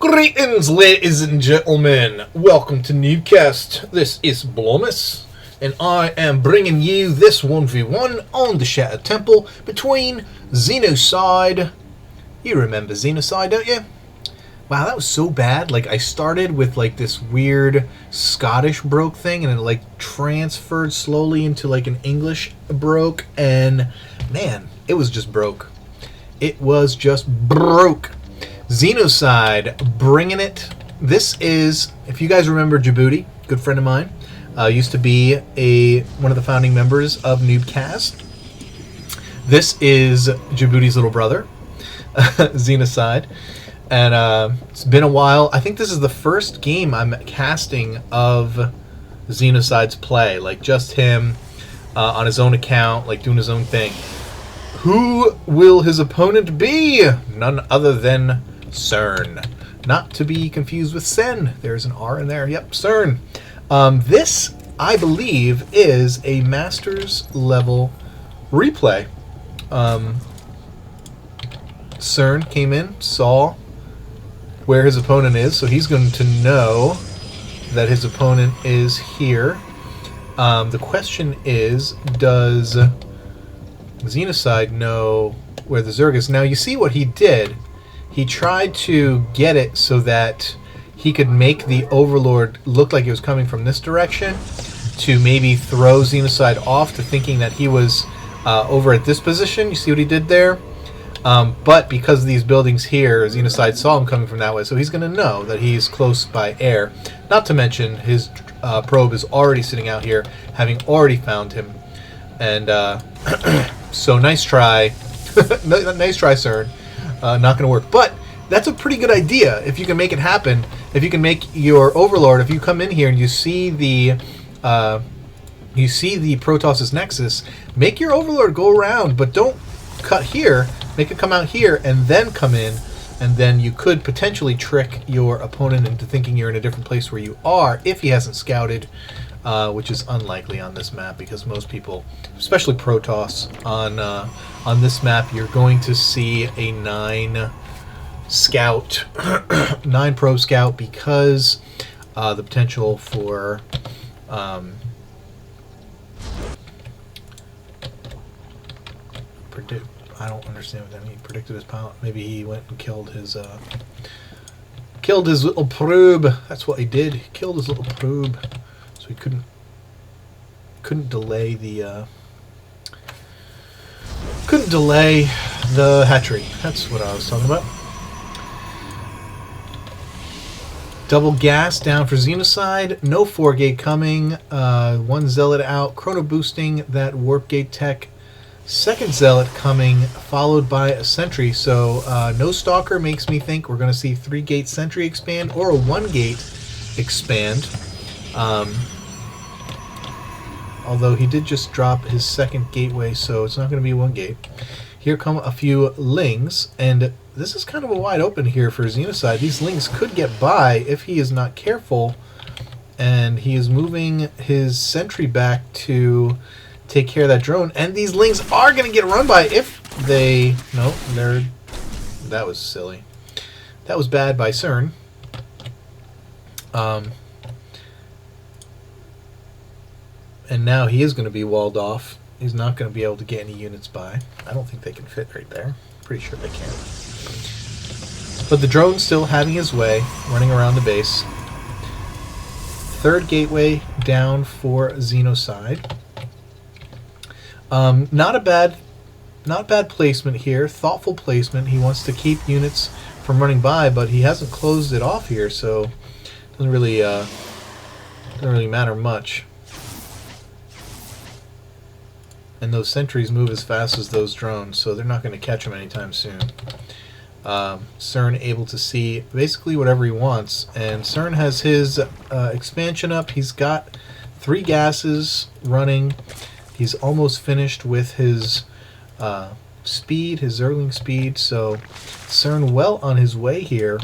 Greetings, ladies and gentlemen. Welcome to NuubCast. This is Blomus, and I am bringing you this 1v1 on the Shattered Temple between Xenocide. You remember Xenocide, don't you? Wow, that was so bad. Like, I started with, like, this weird Scottish broke thing, and it, like, transferred slowly into, like, an English broke, and, man, it was just broke. It was just broke. Xenocide, bringing it. This is, if you guys remember Djibouti, good friend of mine, used to be one of the founding members of NuubCast. This is Djibouti's little brother, Xenocide. And it's been a while. I think this is the first game I'm casting of Xenocide's play. Like, just him on his own account, like, doing his own thing. Who will his opponent be? None other than CERN. Not to be confused with Sen. There's an R in there. Yep, CERN. This, I believe, is a Masters level replay. CERN came in, saw where his opponent is, so he's going to know that his opponent is here. The question is, does Xenocide know where the Zerg is? Now, you see what he did. He tried to get it so that he could make the Overlord look like it was coming from this direction to maybe throw Xenocide off to thinking that he was over at this position. You see what he did there? But because of these buildings here, Xenocide saw him coming from that way, so he's going to know that he's close by air. Not to mention, his probe is already sitting out here, having already found him. And so nice try. Nice try, CERN. Not going to work. But that's a pretty good idea if you can make it happen. If you can make your Overlord, if you come in here and you see the Protoss' Nexus, make your Overlord go around, but don't cut here. Make it come out here and then come in, and then you could potentially trick your opponent into thinking you're in a different place where you are if he hasn't scouted, which is unlikely on this map because most people, especially Protoss, on this map, you're going to see a 9 scout, 9 probe scout, because the potential for I don't understand what that means. Predicted his pilot. Maybe he went and killed his little probe. That's what he did. He killed his little probe, so he couldn't delay the hatchery. That's what I was talking about. Double gas down for Xenocide. No 4-gate coming. 1 zealot out. Chrono boosting that warp gate tech. Second zealot coming, followed by a sentry. So no stalker makes me think we're going to see 3-gate sentry expand or a 1-gate expand. Although he did just drop his second gateway, so it's not going to be 1-gate. Here come a few lings, and this is kind of a wide open here for Xenocide. These lings could get by if he is not careful, and he is moving his sentry back to take care of that drone, and these lings are going to get run by if they... No, that was silly. That was bad by CERN. And now he is going to be walled off. He's not going to be able to get any units by. I don't think they can fit right there. Pretty sure they can. But the drone's still having his way, running around the base. Third gateway down for Xenocide. Not bad placement here. Thoughtful placement. He wants to keep units from running by, but he hasn't closed it off here, so it doesn't really matter much. And those sentries move as fast as those drones, so they're not going to catch him anytime soon. CERN able to see basically whatever he wants, and CERN has his expansion up. He's got 3 gases running. He's almost finished with his speed, his Zergling speed, so CERN well on his way here.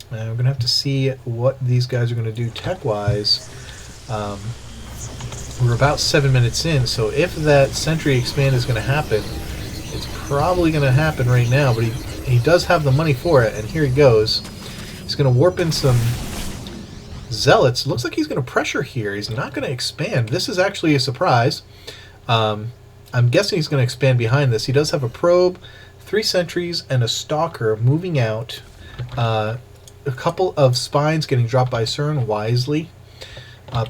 And we're going to have to see what these guys are going to do tech-wise. We're about 7 minutes in, so if that sentry expand is going to happen, it's probably going to happen right now, but he does have the money for it, and here he goes. He's going to warp in some zealots. Looks like he's going to pressure here. He's not going to expand. This is actually a surprise. I'm guessing he's going to expand behind this. He does have a probe, 3 sentries, and a stalker moving out. A couple of spines getting dropped by CERN wisely.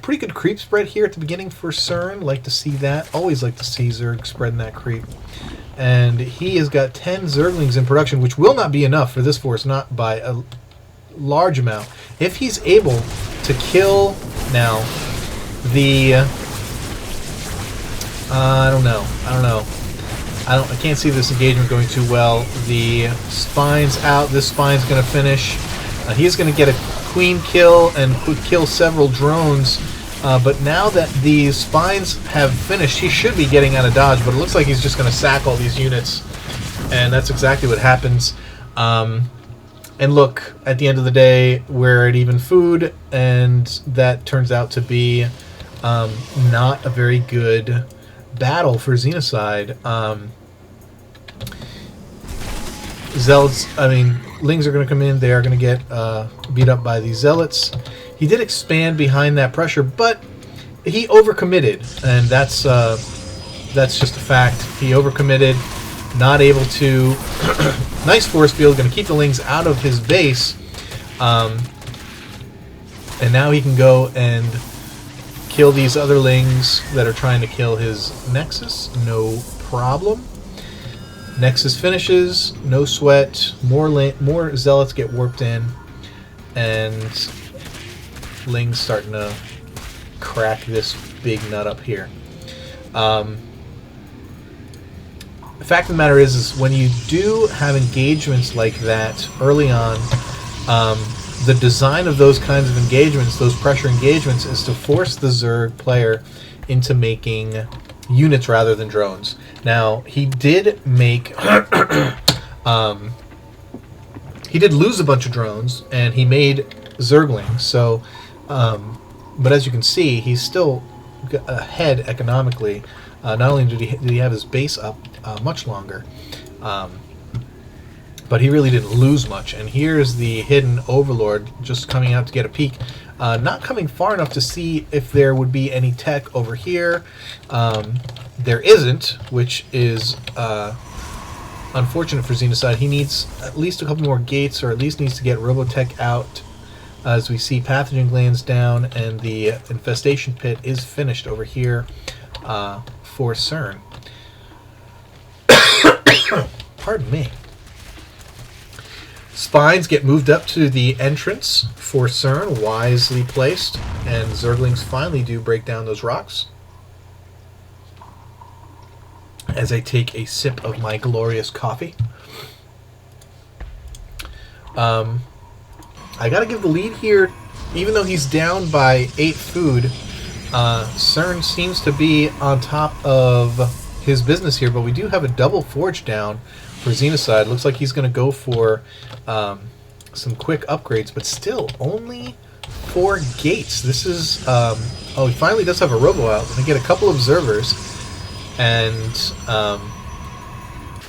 Pretty good creep spread here at the beginning for CERN. Like to see that. Always like to see Zerg spreading that creep. And he has got 10 Zerglings in production, which will not be enough for this force, not by a large amount. If he's able to kill now the... I don't know. I can't see this engagement going too well. The spine's out. This spine's going to finish. He's going to get a queen kill and kill several drones. But now that these spines have finished, he should be getting out of dodge. But it looks like he's just going to sack all these units. And that's exactly what happens. And look, at the end of the day, we're at even food. And that turns out to be not a very good battle for Xenocide. Zealots, Lings are going to come in. They are going to get beat up by these Zealots. He did expand behind that pressure, but he overcommitted, and that's just a fact. He overcommitted, not able to... Nice force field, going to keep the Lings out of his base, and now he can go and kill these other Lings that are trying to kill his Nexus. No problem. Nexus finishes. No sweat. More Zealots get warped in. And Ling's starting to crack this big nut up here. The fact of the matter is when you do have engagements like that early on, the design of those kinds of engagements, those pressure engagements, is to force the Zerg player into making units rather than drones. Now, he did make... he did lose a bunch of drones, and he made Zerglings, so... but as you can see, he's still ahead economically. Not only did he have his base up much longer, but he really didn't lose much. And here's the hidden Overlord just coming out to get a peek. Not coming far enough to see if there would be any tech over here. There isn't, which is unfortunate for Xenocide. He needs at least a couple more gates, or at least needs to get Robotech out. As we see pathogen glands down, and the infestation pit is finished over here for CERN. Pardon me. Spines get moved up to the entrance for CERN, wisely placed, and Zerglings finally do break down those rocks. As I take a sip of my glorious coffee. I gotta give the lead here, even though he's down by 8 food. CERN seems to be on top of his business here, but we do have a double forge down for Xenocide. Looks like he's going to go for some quick upgrades, but still only 4 gates. This is... oh, he finally does have a robo out. Going to get a couple observers, and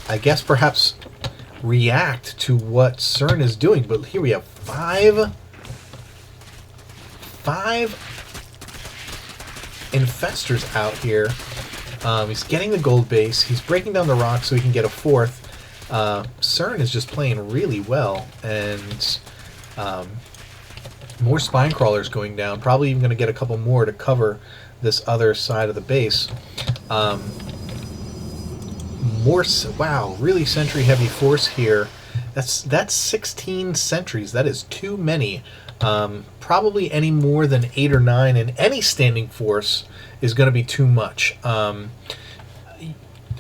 I guess perhaps react to what CERN is doing. But here we have 5 infestors out here. He's getting the gold base. He's breaking down the rocks so he can get a 4th. CERN is just playing really well, and more spine crawlers going down. Probably even going to get a couple more to cover this other side of the base. Wow, really sentry heavy force here. That's 16 sentries. That is too many. Probably any more than 8 or 9 in any standing force is going to be too much.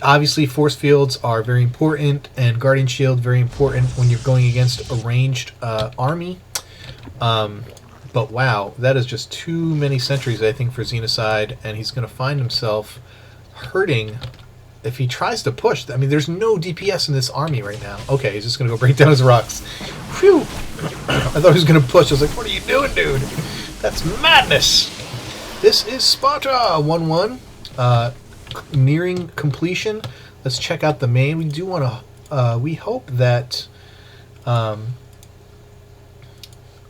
Obviously, force fields are very important, and Guardian Shield very important when you're going against a ranged army. But wow, that is just too many sentries, I think, for Xenocide, and he's going to find himself hurting if he tries to push. I mean, there's no DPS in this army right now. Okay, he's just going to go break down his rocks. Phew! I thought he was going to push. I was like, what are you doing, dude? That's madness! This is Sparta 1-1. Nearing completion. Let's check out the main. We do want to... we hope that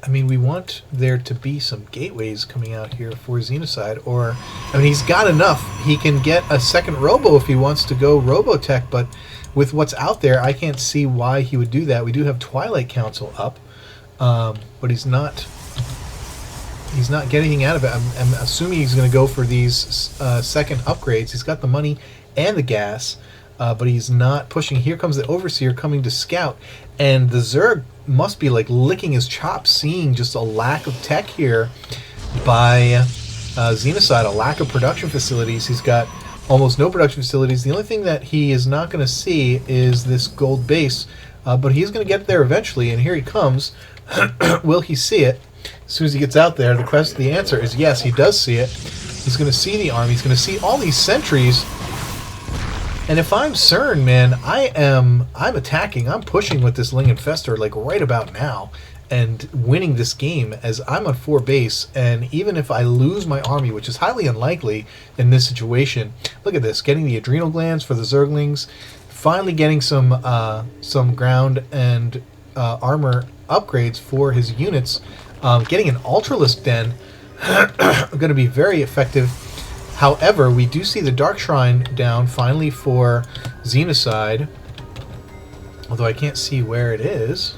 I mean, we want there to be some gateways coming out here for Xenocide, or, I mean, he's got enough. He can get a second Robo if he wants to go Robotech, but with what's out there, I can't see why he would do that. We do have Twilight Council up, but he's not getting anything out of it. I'm assuming he's going to go for these second upgrades. He's got the money and the gas, but he's not pushing. Here comes the Overseer coming to scout, and the Zerg must be like licking his chops, seeing just a lack of tech here by Xenocide, a lack of production facilities. He's got almost no production facilities. The only thing that he is not going to see is this gold base, but he's going to get there eventually, and here he comes. Will he see it? As soon as he gets out there, the answer is yes, he does see it. He's going to see the army. He's going to see all these sentries. And if I'm CERN, man, I'm attacking. I'm pushing with this Ling Infestor like right about now and winning this game as I'm on 4 base. And even if I lose my army, which is highly unlikely in this situation, look at this, getting the adrenal glands for the Zerglings, finally getting some ground and armor upgrades for his units, getting an Ultralisk Den, going to be very effective. However, we do see the Dark Shrine down finally for Xenocide, although I can't see where it is.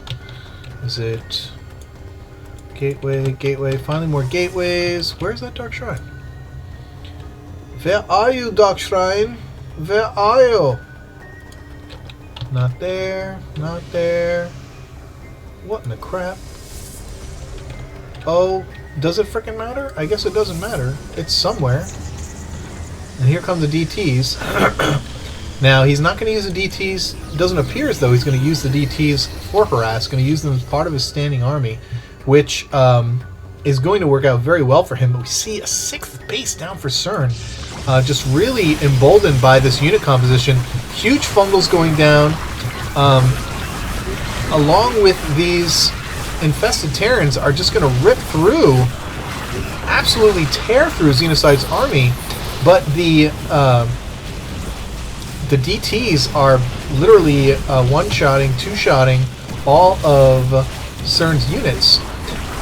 Is it gateway, gateway, finally more gateways? Where's that Dark Shrine? Where are you, Dark Shrine? Where are you? Not there, not there. What in the crap? Oh, does it frickin' matter? I guess it doesn't matter. It's somewhere. And here come the DTs. Now, he's not going to use the DTs. It doesn't appear as though he's going to use the DTs for Harass. Going to use them as part of his standing army, which is going to work out very well for him. But we see a 6th base down for CERN. Just really emboldened by this unit composition. Huge fungals going down. Along with these infested Terrans are just going to rip through, absolutely tear through Xenocide's army. But the DTs are literally one-shotting, two-shotting all of CERN's units.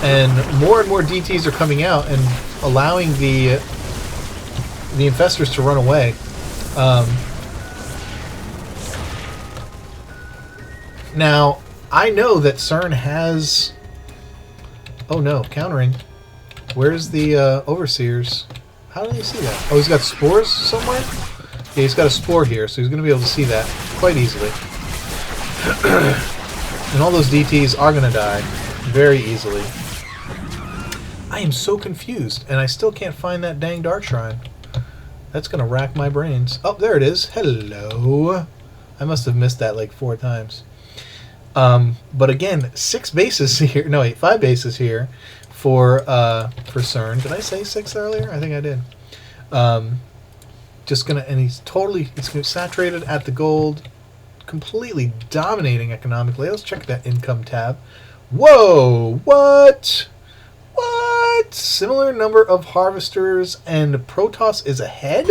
And more DTs are coming out and allowing the infestors to run away. Now, I know that CERN has... Oh no, countering. Where's the Overseers? How do you see that? Oh, he's got spores somewhere? Yeah, he's got a spore here, so he's going to be able to see that quite easily. And all those DTs are going to die very easily. I am so confused, and I still can't find that dang Dark Shrine. That's going to rack my brains. Oh, there it is. Hello. I must have missed that like 4 times. But again, 6 bases here. No, wait, 5 bases here for CERN. Did I say 6 earlier? I think I did. Just gonna, and he's totally, it's gonna be saturated at the gold, completely dominating economically. Let's check that income tab. Whoa, what? What? Similar number of harvesters and Protoss is ahead?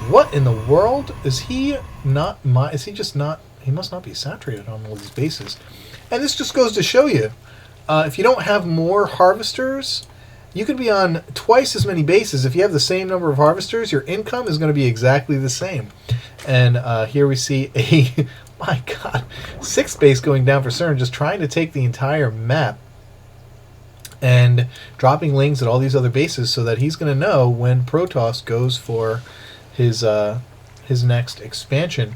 What in the world? Is he not, is he just not, he must not be saturated on all these bases. And this just goes to show you, if you don't have more harvesters, you could be on twice as many bases. If you have the same number of harvesters, your income is going to be exactly the same. And here we see a, my god, 6th base going down for CERN, just trying to take the entire map and dropping lings at all these other bases so that he's going to know when Protoss goes for his next expansion.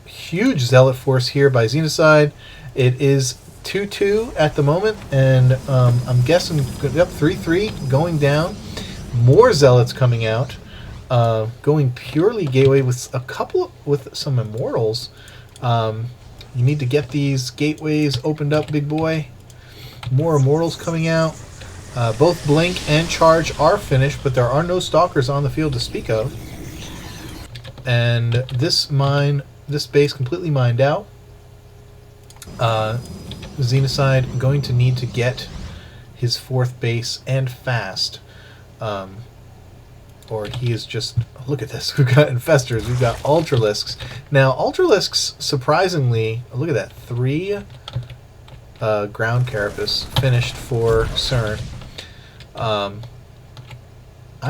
Huge zealot force here by Xenocide. It is 2-2 at the moment, and I'm guessing, yep, 3-3 going down. More zealots coming out, going purely gateway with a couple, with some immortals. You need to get these gateways opened up, big boy. More immortals coming out. Both blink and charge are finished, but there are no stalkers on the field to speak of. And this base completely mined out. Xenocide going to need to get his 4th base and fast, or he is just, look at this, we've got infestors, we've got Ultralisks. Now Ultralisks, surprisingly, look at that, 3 ground carapace finished for CERN. I'm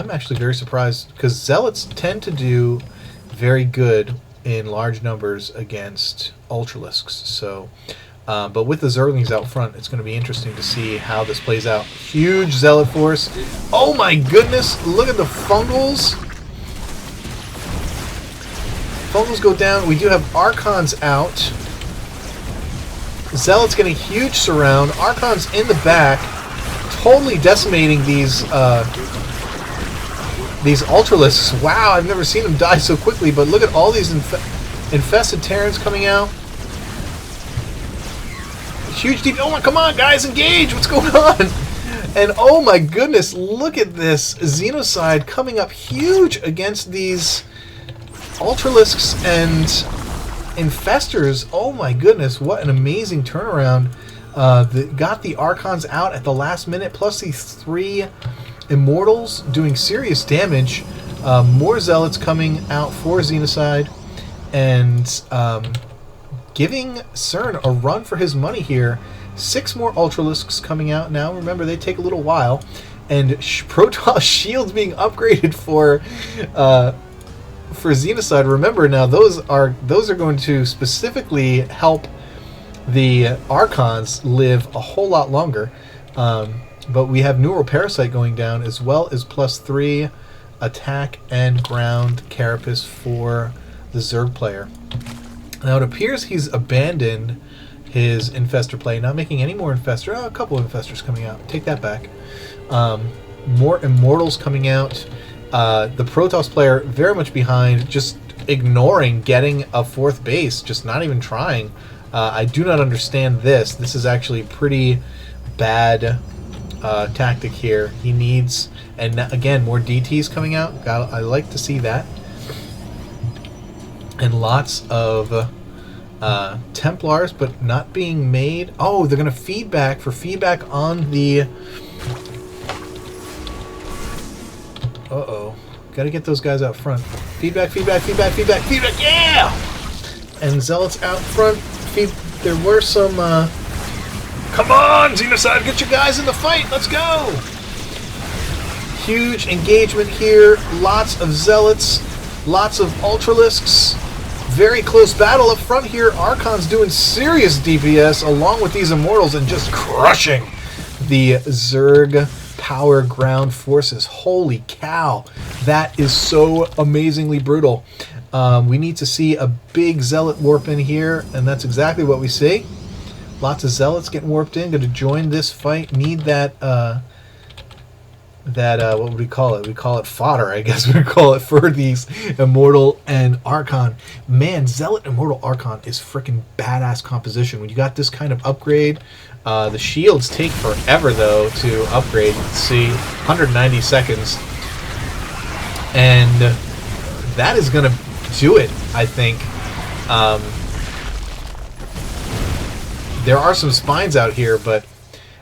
actually very surprised because Zealots tend to do very good in large numbers against Ultralisks. So, but with the Zerglings out front, it's going to be interesting to see how this plays out. Huge Zealot force. Oh my goodness! Look at the Fungals. Fungals go down. We do have Archons out. Zealots getting huge surround. Archons in the back, totally decimating these Ultralisks. Wow, I've never seen them die so quickly, but look at all these infested Terrans coming out. Huge deep. Oh my, come on, guys, engage! What's going on? And oh my goodness, look at this Xenocide coming up huge against these Ultralisks and Infestors. Oh my goodness, what an amazing turnaround. Got the Archons out at the last minute, plus these 3 Immortals doing serious damage. More Zealots coming out for Xenocide, and giving CERN a run for his money here. 6 more Ultralisks coming out now. Remember, they take a little while. And Protoss shields being upgraded for Xenocide. Remember now, those are going to specifically help the Archons live a whole lot longer. But we have Neural Parasite going down, as well as +3 attack and ground carapace for the Zerg player. Now it appears he's abandoned his Infestor play, not making any more Infestor. Oh, a couple of Infestors coming out. Take that back. More Immortals coming out. The Protoss player very much behind, just ignoring getting a 4th base, just not even trying. I do not understand this. This is actually pretty bad tactic here. He needs, and again, more DTs coming out. I like to see that. And lots of Templars, but not being made. Oh, they're going to feedback on the... Uh-oh. Got to get those guys out front. Feedback, yeah! And Zealots out front. There were some... Come on, Xenocide, get your guys in the fight. Let's go! Huge engagement here. Lots of Zealots. Lots of Ultralisks. Very close battle up front here. Archon's doing serious DPS along with these Immortals and just crushing the Zerg power ground forces. Holy cow. That is so amazingly brutal. We need to see a big Zealot warp in here, and that's exactly what we see. Lots of Zealots getting warped in, going to join this fight. Need that, what would we call it? We call it fodder, I guess we would call it, for these Immortal and Archon. Man, Zealot Immortal Archon is freaking badass composition. When you got this kind of upgrade, the shields take forever, though, to upgrade. Let's see, 190 seconds. And that is going to do it, I think. There are some spines out here,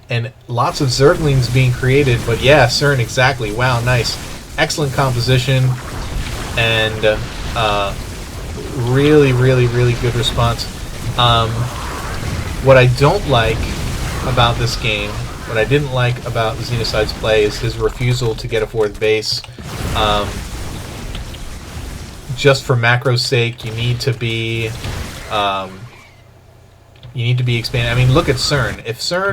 and lots of Zerglings being created, but yeah, CERN, exactly. Wow, nice. Excellent composition, and really, really, really good response. What I don't like about this game, what I didn't like about Xenocide's play, is his refusal to get a 4th base. Just for macro's sake, you need to be expanded. I mean, look at CERN. If CERN